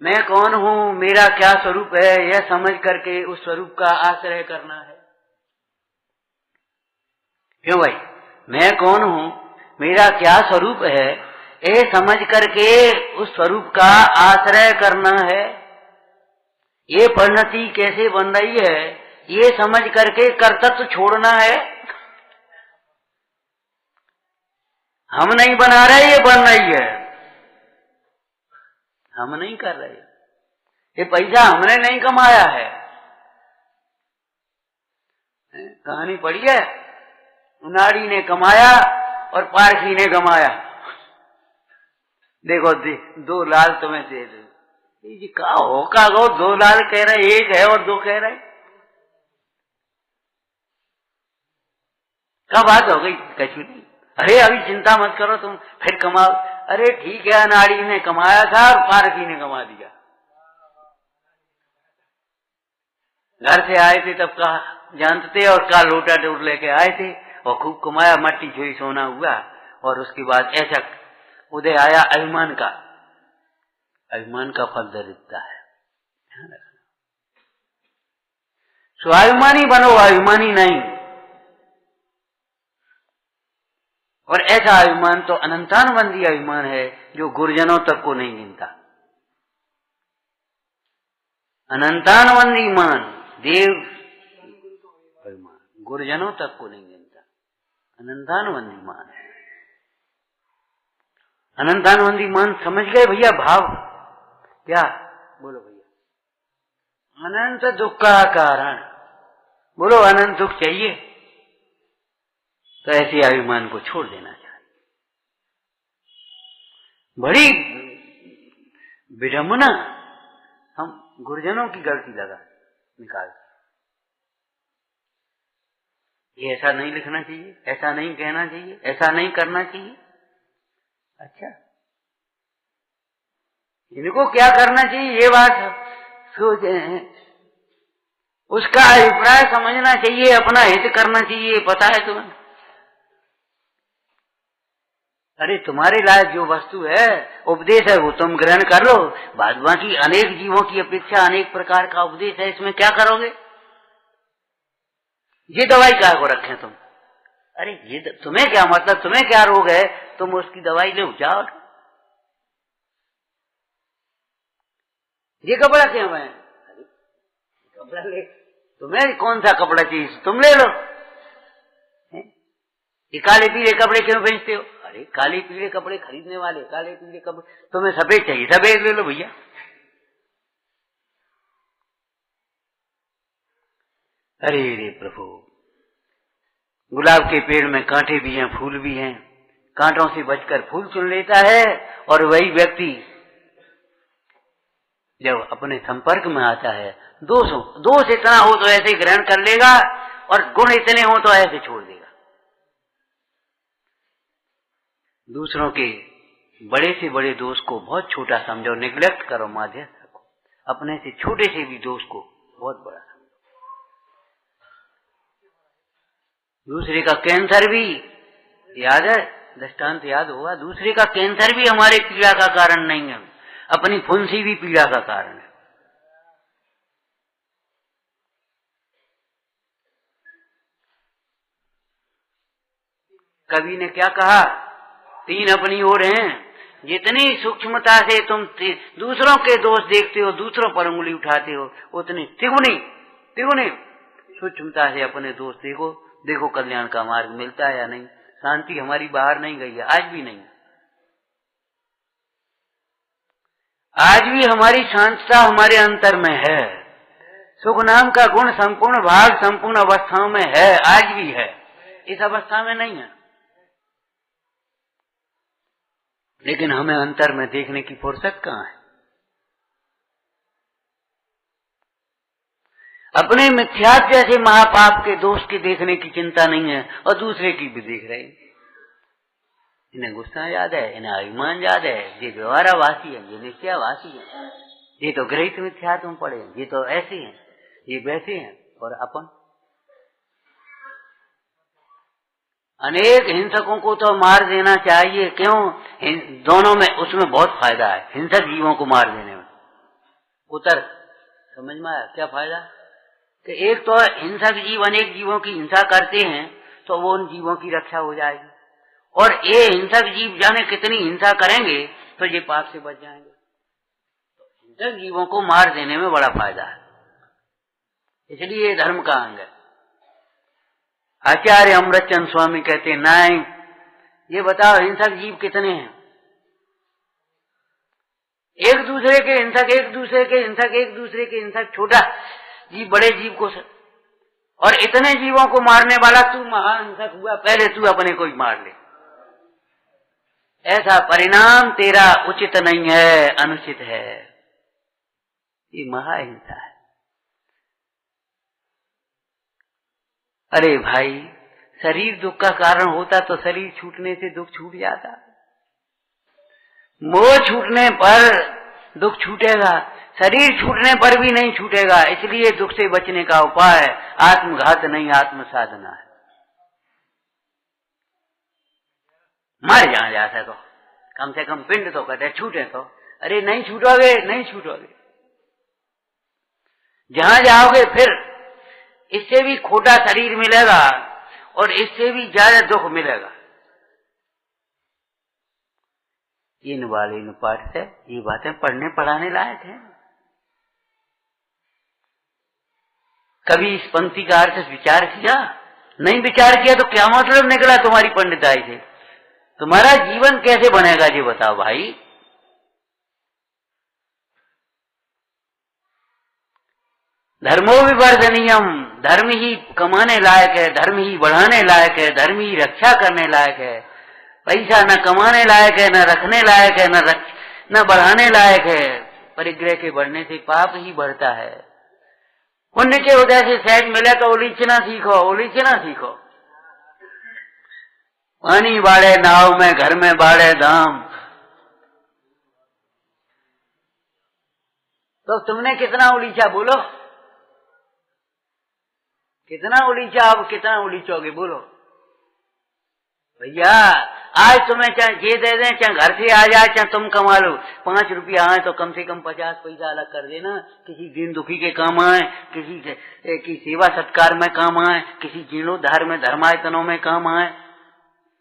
मैं कौन हूं, मेरा क्या स्वरूप है, यह समझ करके उस स्वरूप का आश्रय करना है। क्यों भाई? मैं कौन हूं, मेरा क्या स्वरूप है, ये समझ करके उस स्वरूप का आश्रय करना है। ये परिणति कैसे बन रही है, ये समझ करके कर्तव्य छोड़ना है। हम नहीं बना रहे, ये बन रही है। हम नहीं कर रहे, ये पैसा हमने नहीं कमाया है। कहानी पढ़ी है, उनाड़ी ने कमाया और पारखी ने कमाया। देखो दो लाल तुम्हें दे दो, जी का होगा गो, दो लाल कह रहे, एक है और दो कह रहे, क्या बात हो गई? कछु नहीं। अरे अभी चिंता मत करो, तुम फिर कमाओ। अरे ठीक है, अनाड़ी ने कमाया था और पारखी ने कमा दिया। घर से आए थे तब कहा जानते थे, और का लोटा टूट लेके आए थे और खूब कमाया, मट्टी छुई सोना हुआ। और उसके बाद ऐसा उदय आया अभिमान का। अभिमान का फल दरिद्रता है। स्वाभिमानी बनो, अभिमानी नहीं। और ऐसा अभिमान तो अनंतानुबंधी अभिमान है जो गुरुजनों तक को नहीं गिनता। अनंतानुबंधी मान, देव अभिमान गुरुजनों तक को नहीं गिनता। अनंतानुबंधी मान है। अनंतानुबंधी मान समझ गए भैया भाव क्या? बोलो भैया। अनंत दुख का कारण, बोलो अनंत दुख चाहिए तो ऐसे अभिमान को छोड़ देना चाहिए। बड़ी विडंबना, हम गुरुजनों की गलती निकालते। ये ऐसा नहीं लिखना चाहिए, ऐसा नहीं कहना चाहिए, ऐसा नहीं करना चाहिए। अच्छा, इनको क्या करना चाहिए ये बात सोचे हैं। उसका अभिप्राय समझना चाहिए, अपना हित करना चाहिए। पता है तुम्हें? अरे तुम्हारे लायक जो वस्तु है, उपदेश है, वो तुम ग्रहण कर लो। बाद बाकी अनेक जीवों की अपेक्षा अनेक प्रकार का उपदेश है, इसमें क्या करोगे? ये दवाई क्या को रखे तुम? अरे ये तुम्हें क्या मतलब, तुम्हें क्या रोग है, तुम उसकी दवाई ले जाओ। ये कपड़ा क्यों है? अरे कपड़ा ले, तुम्हें कौन सा कपड़ा चाहिए तुम ले लो। ये काले पीले कपड़े क्यों बेचते हो? अरे काले पीले कपड़े खरीदने वाले, काले पीले कपड़े, तुम्हें सफेद चाहिए, सफेद ले लो भैया। अरे रे प्रभु, गुलाब के पेड़ में कांटे भी हैं, फूल भी हैं, कांटों से बचकर फूल चुन लेता है, और वही व्यक्ति जब अपने संपर्क में आता है, दोष इतना हो तो ऐसे ग्रहण कर लेगा, और गुण इतने हो तो ऐसे छोड़ देगा। दूसरों के बड़े से बड़े दोष को बहुत छोटा समझो, निग्लेक्ट करो, माध्यस्थ रखो। अपने से छोटे से भी दोष को बहुत बड़ा समझो। दूसरे का कैंसर भी, याद है, दृष्टांत याद होगा, दूसरे का कैंसर भी हमारे पीड़ा का कारण नहीं है, अपनी फुंसी भी पीड़ा का कारण है। कवि ने क्या कहा, तीन अपनी ओर हैं, जितनी सूक्ष्मता से तुम दूसरों के दोष देखते हो, दूसरों पर उंगली उठाते हो, उतनी तिगुनी सूक्ष्मता से अपने दोष देखो। देखो कल्याण का मार्ग मिलता है या नहीं। शांति हमारी बाहर नहीं गई है, आज भी नहीं। आज भी हमारी शांतता हमारे अंतर में है। सुख नाम का गुण संपूर्ण भाग संपूर्ण अवस्थाओं में है, आज भी है, इस अवस्था में नहीं है। लेकिन हमें अंतर में देखने की फुर्सत कहाँ है। अपने मिथ्यात्व जैसे महापाप के दोष की देखने की चिंता नहीं है, और दूसरे की भी देख रहे हैं। इन्हें गुस्सा याद है, इन्हें अभिमान याद है, ये व्यवहारावासी है, ये निश्चयावासी है, ये तो ग्रहित मिथ्यात्व में पड़े, ये तो ऐसे हैं, ये वैसे हैं। और अपन अनेक हिंसकों को तो मार देना चाहिए। क्यों? दोनों में, उसमें बहुत फायदा है, हिंसक जीवों को मार देने में। उत्तर समझ में आया क्या फायदा? कि एक तो हिंसक जीव अनेक जीवों की हिंसा करते हैं, तो वो उन जीवों की रक्षा हो जाएगी, और ये हिंसक जीव जाने कितनी हिंसा करेंगे तो ये पाप से बच जाएंगे। तो हिंसक जीवों को मार देने में बड़ा फायदा है, इसलिए ये धर्म का अंग है। आचार्य अमृतचंद स्वामी कहते हैं, नहीं, ये बताओ हिंसक जीव कितने हैं? एक दूसरे के हिंसक, एक दूसरे के हिंसक, एक दूसरे के हिंसक, छोटा जीव बड़े जीव को, और इतने जीवों को मारने वाला तू महान हिंसक हुआ, पहले तू अपने को ही मार ले। ऐसा परिणाम तेरा उचित नहीं है, अनुचित है, ये महाहिंसा है। अरे भाई, शरीर दुख का कारण होता तो शरीर छूटने से दुख छूट जाता। मोह छूटने पर दुख छूटेगा, शरीर छूटने पर भी नहीं छूटेगा। इसलिए दुख से बचने का उपाय आत्मघात नहीं, आत्म साधना है। मर जहां जा सको, कम से कम पिंड तो कटे, छूटे तो। अरे नहीं छूटोगे, नहीं छूटोगे। जहां जाओगे फिर इससे भी खोटा शरीर मिलेगा, और इससे भी ज्यादा दुख मिलेगा। इन वाले पाठ से ये बातें पढ़ने पढ़ाने लायक हैं। कभी इस पंक्ति का अर्थ विचार किया? नहीं विचार किया तो क्या मतलब निकला तुम्हारी पंडिताई से? तुम्हारा जीवन कैसे बनेगा ये बताओ भाई। धर्मो विवर्धनीयम, धर्म ही कमाने लायक है, धर्म ही बढ़ाने लायक है, धर्म ही रक्षा करने लायक है। पैसा न कमाने लायक है, न रखने लायक है, न बढ़ाने लायक है। परिग्रह के बढ़ने से पाप ही बढ़ता है। पुण्य के उदय से सहज मिले तो उलीचना सीखो, उलीचना सीखो। पानी बाढ़े नाव में, घर में बाढ़े धाम। तो तुमने कितना उलीचा बोलो? कितना उलीचा? अब कितना उलीचोगे बोलो भैया। आज तुम्हें चाहे ये दे दें, चाहे घर से आ जाए, चाहे तुम कमा लो 5 रुपया आए तो कम से कम 50 पैसा अलग कर देना। किसी दीन दुखी के काम आए, किसी की सेवा सत्कार में काम आए, किसी जीर्णोद्धार में, धर्मायतनों में काम आए,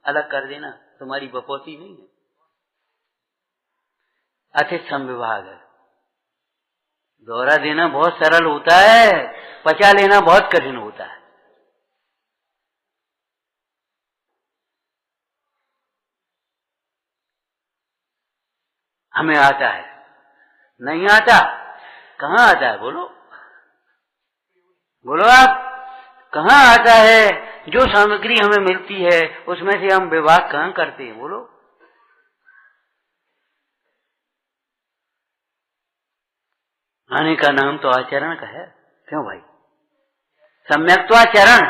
अलग कर देना। तुम्हारी बपौती नहीं है। अतिथि संविभाग है। दोहरा देना बहुत सरल होता है, पचा लेना बहुत कठिन होता है। हमें आता है, नहीं आता? कहाँ आता है बोलो, बोलो आप, कहाँ आता है? जो सामग्री हमें मिलती है उसमें से हम विभाग कहाँ करते हैं? बोलो। आने का नाम तो आचरण का है। क्यों भाई? सम्यक्त्वाचरण,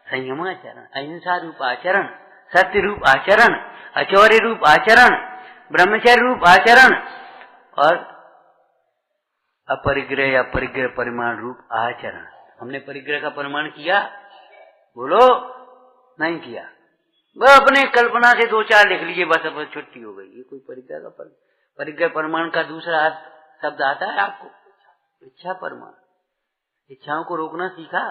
संयमाचरण, अहिंसा रूप आचरण, सत्य रूप आचरण, अचौर्य रूप आचरण, ब्रह्मचर्य रूप आचरण और अपरिग्रह या परिग्रह परिमाण रूप आचरण। हमने परिग्रह का परिमाण किया? बोलो। नहीं किया। वह अपने कल्पना से 2-4 लिख लीजिए, बस अब छुट्टी हो गई। ये कोई परिग्रह का परिग्रह परिमाण का दूसरा शब्द आता है आपको? इच्छा परिमाण। इच्छाओं को रोकना सीखा?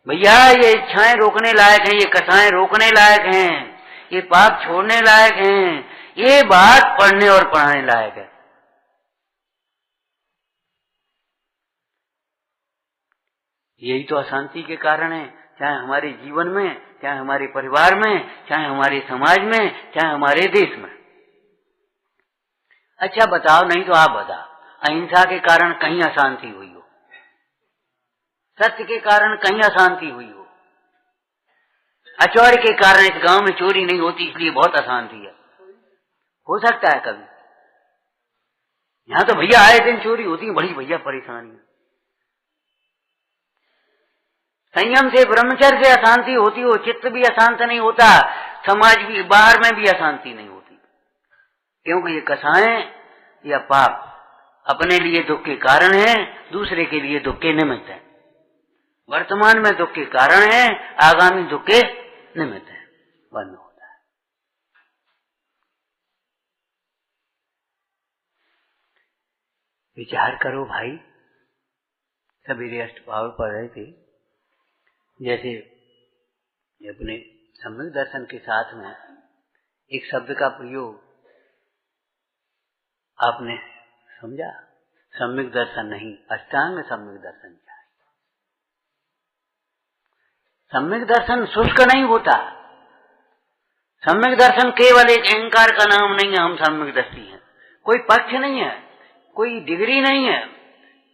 भैया ये इच्छाएं रोकने लायक हैं, ये कथाएं रोकने लायक हैं, ये पाप छोड़ने लायक हैं, ये बात पढ़ने और पढ़ाने लायक है। यही तो अशांति के कारण है, चाहे हमारे जीवन में, चाहे हमारे परिवार में, चाहे हमारे समाज में, चाहे हमारे देश में। अच्छा बताओ, नहीं तो आप बताओ, अहिंसा के कारण कहीं अशांति हुई हो? सत्य के कारण कहीं अशांति हुई हो? अचौर्य के कारण इस गांव में चोरी नहीं होती इसलिए बहुत अशांति है? हो सकता है कभी? यहां तो भैया आए दिन चोरी होती है, बड़ी भैया परेशानी है। संयम से, ब्रह्मचर्य से अशांति होती हो, चित्त भी अशांत नहीं होता, समाज भी, बाहर में भी अशांति नहीं होती, क्योंकि ये कथाएं या पाप अपने लिए दुख के कारण है, दूसरे के लिए दुख के निमित्त है। वर्तमान में दुख के कारण है, आगामी दुख के निमित्त है। बंद होता है। विचार करो भाई। सवेरे अष्टभाव पढ़ रहे थे, जैसे अपने सम्यक दर्शन के साथ में एक शब्द का प्रयोग आपने समझा? सम्यक दर्शन नहीं, अष्टांग सम्यक दर्शन चाहिए। सम्यक दर्शन शुष्क नहीं होता। सम्यक दर्शन केवल एक अहंकार का नाम नहीं है, हम सम्यक दृष्टि हैं। कोई पक्ष नहीं है, कोई डिग्री नहीं है।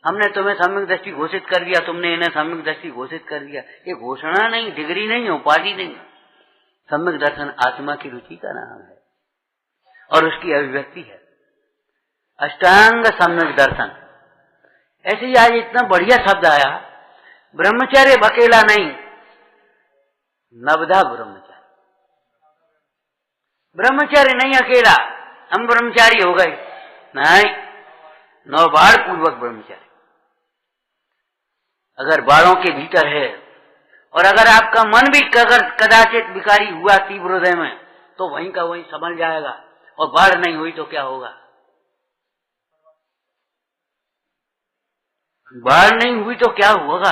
हमने तुम्हें सम्यक दृष्टि घोषित कर दिया, तुमने इन्हें सम्यक दृष्टि घोषित कर दिया। ये घोषणा नहीं, डिग्री नहीं है, उपाधि नहीं है। सम्यक दर्शन आत्मा की रुचि का नाम है और उसकी अभिव्यक्ति है। अष्टांग सम्यक दर्शन, ऐसे ही आज इतना बढ़िया शब्द आया। ब्रह्मचर्य अकेला नहीं, नवधा ब्रह्मचर्य। ब्रह्मचर्य नहीं अकेला, हम ब्रह्मचारी हो गए, नहीं, 9 बार पूर्वक ब्रह्मचर्य। अगर बाड़ों के भीतर है और अगर आपका मन भी अगर कदाचित विकारी हुआ तीव्र हृदय में, तो वहीं का वहीं संभल जाएगा, और बाढ़ नहीं हुई तो क्या होगा? बाढ़ नहीं हुई तो क्या होगा?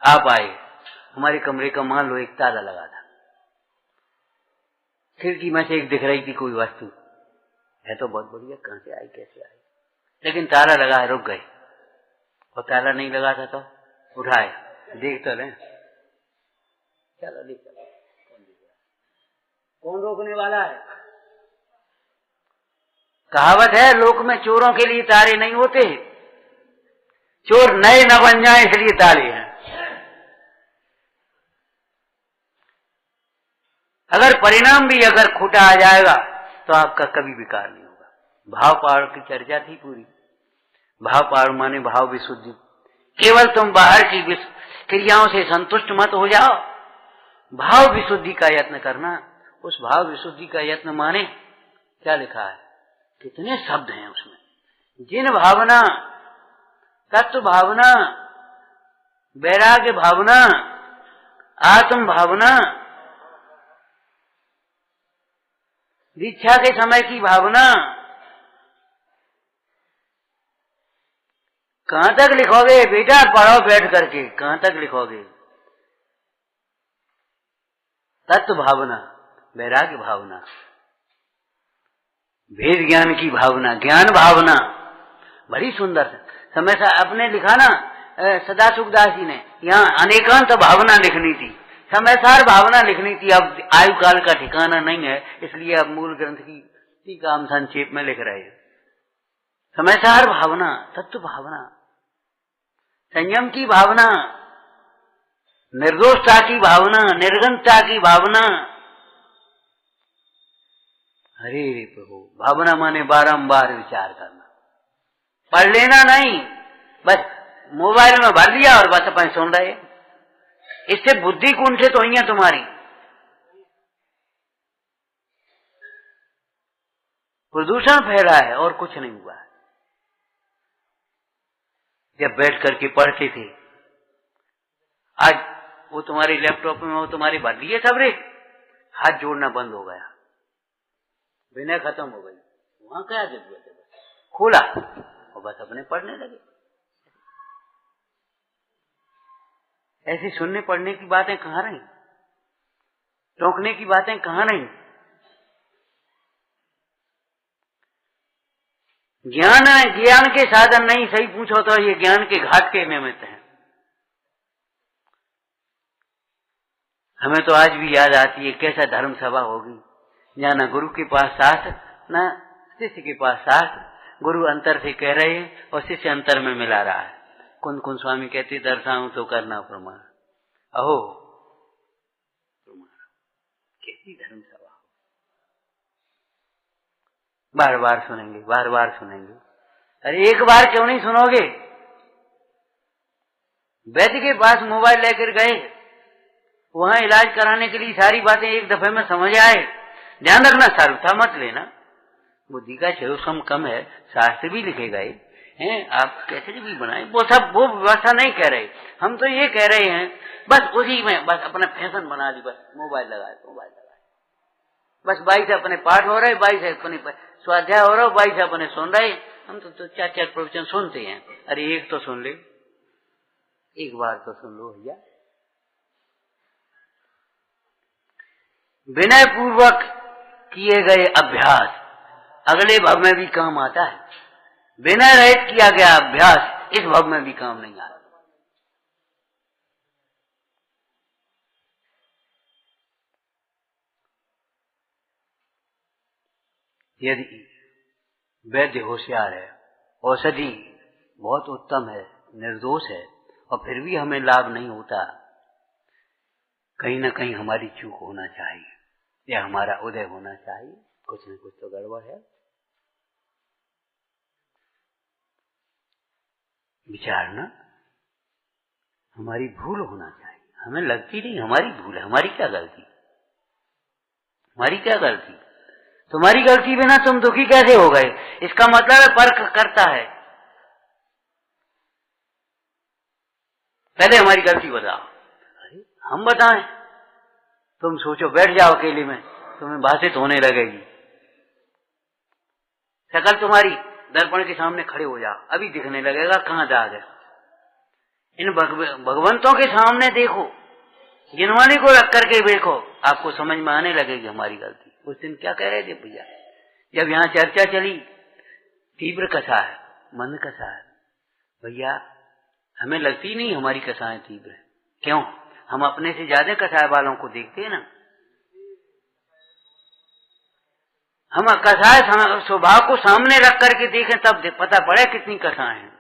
आप आए, हमारे कमरे का मान लो एक ताला लगा था, खिड़की में से एक दिख रही थी कोई वस्तु, है तो बहुत बढ़िया, कहां से आई कैसे आई, लेकिन ताला लगा है, रुक गए। और ताला नहीं लगा था तो उठाए, देख तो लें, चलो देख चलो, कौन रोकने वाला है? कहावत है, लोक में चोरों के लिए ताले नहीं होते, चोर नए न बन जाए इसलिए ताले हैं। अगर परिणाम भी अगर खोटा आ जाएगा तो आपका कभी विकार नहीं होगा। भाव पाड़ की चर्चा थी पूरी। भाव पाड़ माने भाव विशुद्धि। केवल तुम बाहर की क्रियाओं से संतुष्ट मत हो जाओ, भाव विशुद्धि का यत्न करना। उस भाव विशुद्धि का यत्न माने क्या लिखा है, कितने शब्द हैं उसमें। जिन भावना, तत्व भावना, वैराग्य भावना, आत्म भावना, दीक्षा के समय की भावना, कहां तक लिखोगे बेटा? पढ़ो बैठ करके, कहां तक लिखोगे? तत्व भावना, वैराग्य भावना, भेद ज्ञान की भावना, ज्ञान भावना, बड़ी सुंदर समय से आपने लिखा ना सदा सुखदास जी ने, यहाँ अनेकांत भावना लिखनी थी, समयसार भावना लिखनी थी। अब आयु काल का ठिकाना नहीं है, इसलिए अब मूल ग्रंथ की टीका हम संक्षेप में लिख रहे हैं। समयसार भावना, तत्व भावना, संयम की भावना, निर्दोषता की भावना, निर्गंधता की भावना। हरे प्रभु, भावना माने बारंबार विचार करना, पढ़ लेना नहीं, बस मोबाइल में भर दिया और बस अपन सुन रहे। इससे बुद्धि कुंठित हुई है तुम्हारी, प्रदूषण फैला है और कुछ नहीं हुआ। जब बैठ करके पढ़ते थे, आज वो तुम्हारे लैपटॉप में वो तुम्हारे भर दिए सब रे, हाथ जोड़ना बंद हो गया, विनय खत्म हो गई। वहां क्या जरूरत है, बस खोला और बस अपने पढ़ने लगे। ऐसी सुनने पढ़ने की बातें कहाँ रही, टोकने की बातें कहाँ रही। ज्ञान के साधन नहीं, सही पूछो तो ये ज्ञान के घाट के निमित्त है। हमें तो आज भी याद आती है कैसा धर्म सभा होगी, जहाँ न गुरु के पास शास्त्र न शिष्य के पास शास्त्र, गुरु अंतर से कह रहे हैं और शिष्य अंतर में मिला रहा है। कुंद कुंद स्वामी कहते दर्शाऊं तो करना प्रमाण, अहो प्रमाण। कैसी धर्म सभा, बार बार सुनेंगे, बार बार सुनेंगे। अरे एक बार क्यों नहीं सुनोगे? वैद्य के पास मोबाइल लेकर गए, वहां इलाज कराने के लिए सारी बातें एक दफे में समझ आए। ध्यान रखना, सर्वथा मत लेना, बुद्धि का क्षेत्र कम है, शास्त्र भी लिखे गए हैं, आप कैसे भी बनाए, वो सब वो व्यवस्था नहीं कह रहे। हम तो ये कह रहे हैं बस उसी में बस अपना फैशन बना दी, बस मोबाइल लगाए, बस बाई से अपने पाठ हो रहे, बाई से अपने स्वाध्याय हो रहा, बाई से अपने सुन रहे। हम तो चार चार प्रवचन सुनते हैं। अरे एक तो सुन ले, एक बार तो सुन लो भैया। विनय पूर्वक किए गए अभ्यास अगले भव में भी काम आता है। विनय रहित किया गया अभ्यास इस भव में भी काम नहीं आता। यदि वैद्य होशियार है, औषधि बहुत उत्तम है, निर्दोष है, और फिर भी हमें लाभ नहीं होता, कहीं ना कहीं हमारी चूक होना चाहिए या हमारा उदय होना चाहिए, कुछ न कुछ तो गड़बड़ है। विचारना, हमारी भूल होना चाहिए। हमें लगती नहीं हमारी भूल है, हमारी क्या गलती, हमारी क्या गलती। तुम्हारी गलती बिना तुम दुखी कैसे हो गए, इसका मतलब है परख करता है। पहले हमारी गलती बताओ, हम बताएं। तुम सोचो, बैठ जाओ अकेले में, तुम्हें भाषित होने लगेगी शकल तुम्हारी, दर्पण के सामने खड़े हो जाओ, अभी दिखने लगेगा कहाँ दाग है। इन भगवंतों के सामने देखो, जिनवानी को रख करके देखो, आपको समझ में आने लगेगी हमारी गलती। उस दिन क्या कह रहे थे भैया, जब यहाँ चर्चा चली, तीव्र कथा है, मंद कथा है, भैया हमें लगती नहीं हमारी कथाएं तीव्र है। क्यों? हम अपने से ज्यादा कथाएं वालों को देखते हैं ना। हम कथाएं स्वभाव को सामने रख करके देखें, तब पता पड़े कितनी कथाएं हैं।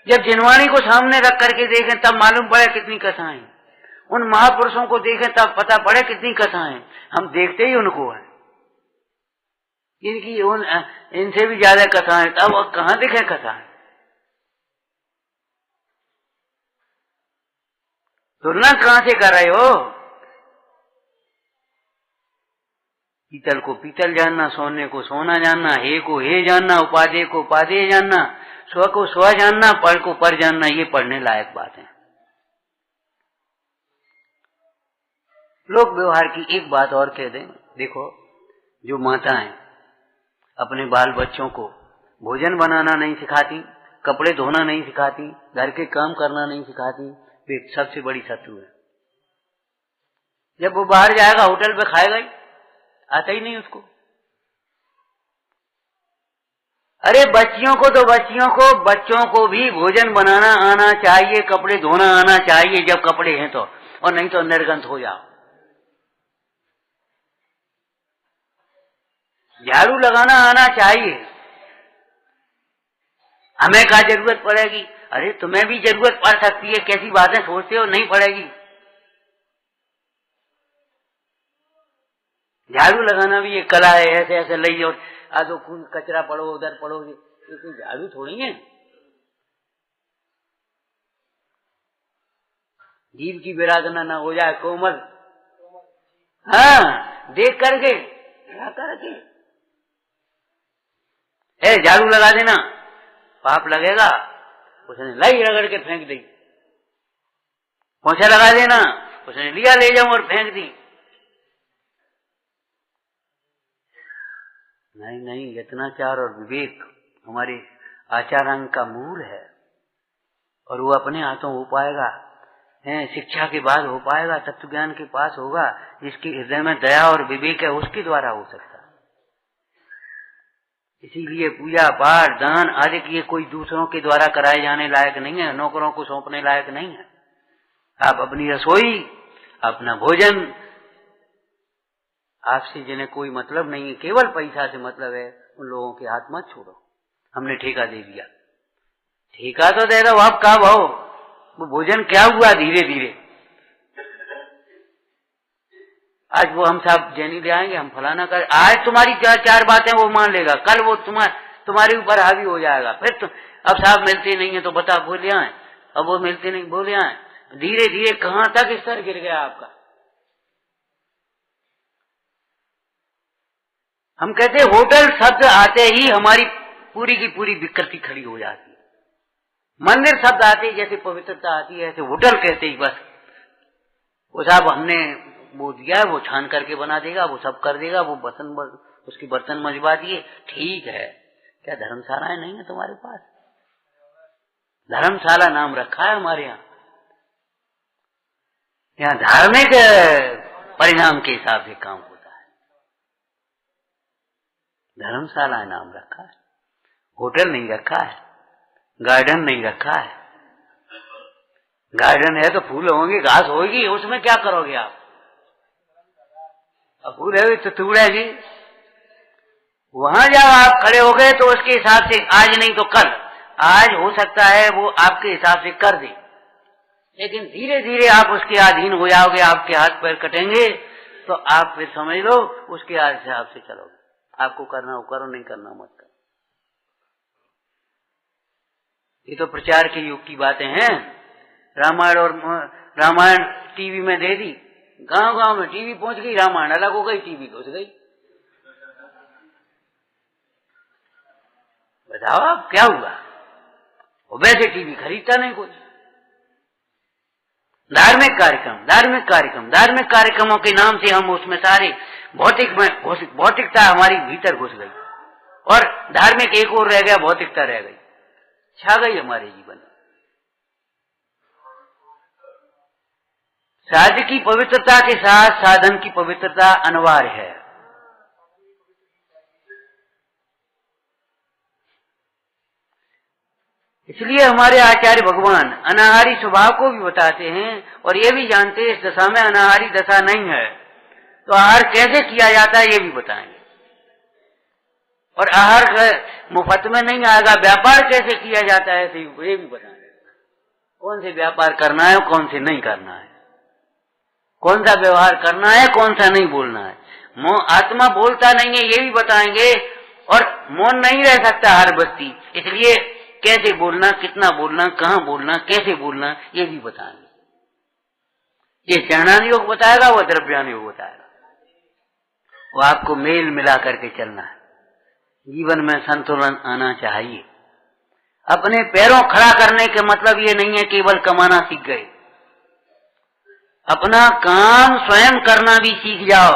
जब जिनवाणी को सामने रख करके देखें तब मालूम पड़े कितनी कथाएं हैं। उन महापुरुषों को देखें तब पता पड़े कितनी कथाएं हैं। हम देखते ही उनको है, इनकी इनसे भी ज्यादा कथाएं, तब कहाँ दिखे कथाएं। तुलना कहां से कर रहे हो? पीतल को पीतल जानना, सोने को सोना जानना, हे को हे जानना, उपाधेय को उपाधेय जानना, स्व को स्व जानना, पर को पर जानना, ये पढ़ने लायक बात है। लोक व्यवहार की एक बात और कह दें, देखो जो माताएं अपने बाल बच्चों को भोजन बनाना नहीं सिखाती, कपड़े धोना नहीं सिखाती, घर के काम करना नहीं सिखाती, वे सबसे बड़ी शत्रु है। जब वो बाहर जाएगा होटल पे खाएगा ही, आता ही नहीं उसको। अरे बच्चियों को तो बच्चों को भी भोजन बनाना आना चाहिए, कपड़े धोना आना चाहिए जब कपड़े हैं तो, और नहीं तो निर्गंध हो जाओ। झाड़ू लगाना आना चाहिए। हमें क्या जरूरत पड़ेगी? अरे तुम्हें भी जरूरत पड़ सकती है, कैसी बातें सोचते हो, नहीं पड़ेगी। झाड़ू लगाना भी एक कला है, ऐसे ऐसे लई और आधो कचरा पड़ो उधर पड़ो, ये कोई झाड़ू थोड़ी है। जीव की विराधना ना हो जाए कोमल, हाँ देख करके झाड़ू लगा देना, पाप लगेगा। उसने लाई रगड़ के फेंक दी। पोछा लगा देना, उसने लिया ले जाऊं और फेंक दी। नहीं नहीं, यत्नाचार और विवेक हमारे आचारांग का मूल है, और वो अपने हाथों हो पाएगा, शिक्षा के बाद हो पाएगा, तत्व ज्ञान के पास होगा। जिसके हृदय में दया और विवेक है उसके द्वारा हो सकता है। इसीलिए पूजा पाठ दान आदि की कोई दूसरों के द्वारा कराए जाने लायक नहीं है, नौकरों को सौंपने लायक नहीं है। आप अपनी रसोई, अपना भोजन, आपसे जिन्हें कोई मतलब नहीं है, केवल पैसा से मतलब है, उन लोगों के हाथ मत छोड़ो। हमने ठेका दे दिया, ठेका तो दे दो, आप क्या भाव, वो भोजन क्या हुआ धीरे धीरे। आज वो हम साहब जैनी ले आएंगे, हम फलाना कर, आज तुम्हारी चार बातें वो मान लेगा, कल वो तुम्हारे ऊपर हावी हो जाएगा। फिर अब साहब मिलते नहीं है तो बता बोले आए, अब वो मिलते नहीं बोले आए, धीरे धीरे कहां तक स्तर गिर गया आपका। हम कहते होटल शब्द आते ही हमारी पूरी की पूरी विकृति खड़ी हो जाती है। मंदिर शब्द आते ही जैसे पवित्रता आती है, ऐसे होटल कहते ही बस वो साहब हमने वो दिया है, वो छान करके बना देगा, वो सब कर देगा, वो उसकी बर्तन मजबा दिए, ठीक है। क्या धर्मशालाएं नहीं है तुम्हारे पास? धर्मशाला नाम रखा है हमारे यहाँ धार्मिक परिणाम के हिसाब से काम होता है। धर्मशाला नाम रखा है, होटल नहीं रखा है, गार्डन नहीं रखा है। गार्डन है तो फूल होंगे, घास होगी, उसमें क्या करोगे आप? अब फूल है तो तूड़ेगी, वहां जब आप खड़े हो गए तो उसके हिसाब से आज नहीं तो कल, आज हो सकता है वो आपके हिसाब से कर दे, लेकिन धीरे धीरे आप उसके अधीन हो जाओगे, आपके हाथ पैर कटेंगे तो आप फिर समझ लो उसके हिसाब से चलोगे। आपको करना हो करो, नहीं करना मत करो। ये तो प्रचार के युग की बातें हैं। रामायण टीवी में दे दी, गांव गांव में टीवी पहुंच गई, रामायण अलग हो गई, टीवी घुस गई। बताओ आप क्या हुआ? और वैसे टीवी खरीदता नहीं कोई। धार्मिक कार्यक्रमों के नाम से हम उसमें सारे भौतिकता हमारी भीतर घुस गई, और धार्मिक एक और रह गया, भौतिकता रह गई, छा गई हमारे जीवन। साध की पवित्रता के साथ साधन की पवित्रता अनिवार्य है। इसलिए हमारे आचार्य भगवान अनाहारी स्वभाव को भी बताते हैं, और ये भी जानते हैं इस दशा में अनाहारी दशा नहीं है, तो आहार कैसे किया जाता है ये भी बताएंगे। और आहार मुफ्त में नहीं आएगा, व्यापार कैसे किया जाता है तो ये भी बताएंगे। कौन से व्यापार करना है, कौन से नहीं करना है, कौन सा व्यवहार करना है, कौन सा नहीं बोलना है। आत्मा बोलता नहीं है ये भी बताएंगे, और मौन नहीं रह सकता हर व्यक्ति, इसलिए कैसे बोलना, कितना बोलना, कहाँ बोलना, कैसे बोलना ये भी बताएंगे। ये ज्ञान योग बताएगा, वो द्रव्यान योग बताएगा। वो आपको मेल मिला करके चलना है। जीवन में संतुलन आना चाहिए। अपने पैरों खड़ा करने के मतलब ये नहीं है केवल कमाना सीख गए, अपना काम स्वयं करना भी सीख जाओ,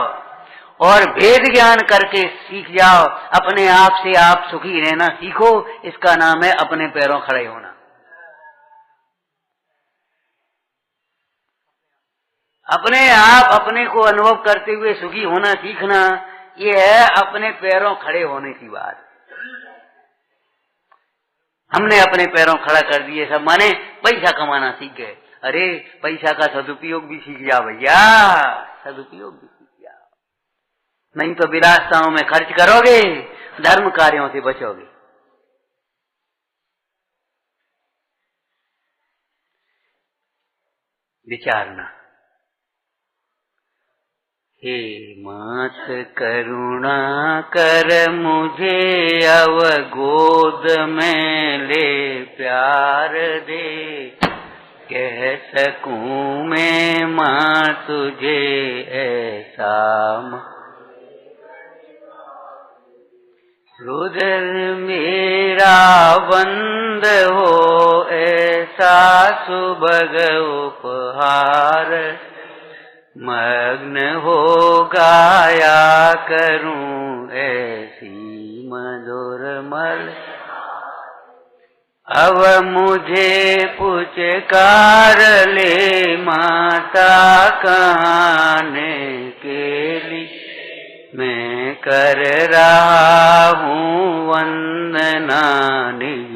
और भेद ज्ञान करके सीख जाओ, अपने आप से आप सुखी रहना सीखो। इसका नाम है अपने पैरों खड़े होना। अपने आप अपने को अनुभव करते हुए सुखी होना सीखना, ये है अपने पैरों खड़े होने की बात। हमने अपने पैरों खड़ा कर दिए सब, माने पैसा कमाना सीख गए। अरे पैसा का सदुपयोग भी सीख जाओ भैया, सदुपयोग भी सीख जाओ। नहीं तो विलासिताओं में खर्च करोगे, धर्म कार्यों से बचोगे। विचारना, हे मात करुणा कर मुझे अब गोद में ले प्यार दे, कह सकूं मैं मां तुझे ऐसा। रुदर मेरा बंद हो ऐसा सुभग उपहार, मग्न हो गाया करूं ऐसी मधुर मल। अब मुझे पुचकार ले माता कहने के लिए, मैं कर रहा हूँ वंदना निज